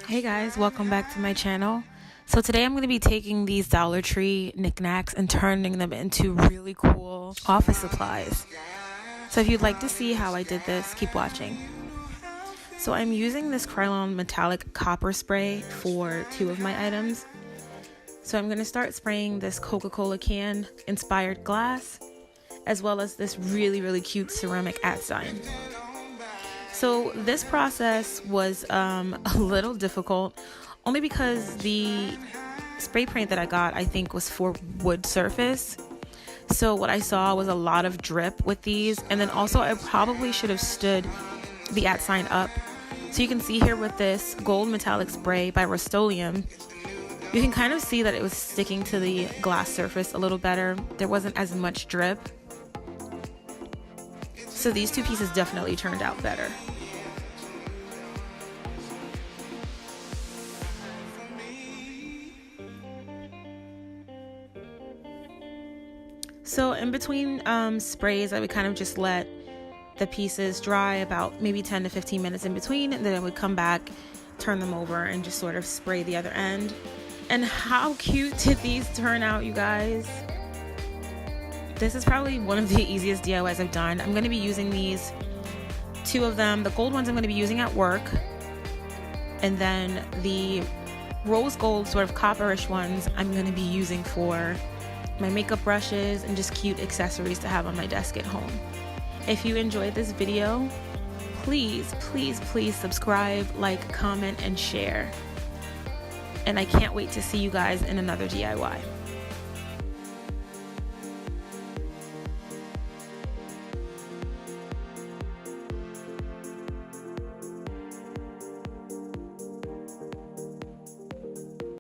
Hey guys, welcome back to my channel. So today I'm going to be taking these Dollar Tree knickknacks and turning them into really cool office supplies. So if you'd like to see how I did this, keep watching. So I'm using this Krylon metallic copper spray for two of my items. So I'm going to start spraying this Coca-Cola can inspired glass, as well as this really cute ceramic @ sign. So this process was a little difficult, only because the spray paint that I got, I think, was for wood surface. So what I saw was a lot of drip with these, and then also I probably should have stood the @ sign up. So you can see here with this gold metallic spray by Rust-Oleum, you can kind of see that it was sticking to the glass surface a little better. There wasn't as much drip. So these two pieces definitely turned out better. So in between sprays, I would kind of just let the pieces dry about maybe 10 to 15 minutes in between, and then I would come back, turn them over, and just sort of spray the other end. And how cute did these turn out, you guys? This is probably one of the easiest DIYs I've done. I'm going to be using these, two of them. The gold ones I'm going to be using at work, and then the rose gold sort of copperish ones I'm going to be using for my makeup brushes and just cute accessories to have on my desk at home. If you enjoyed this video, please subscribe, like, comment, and share. And I can't wait to see you guys in another DIY.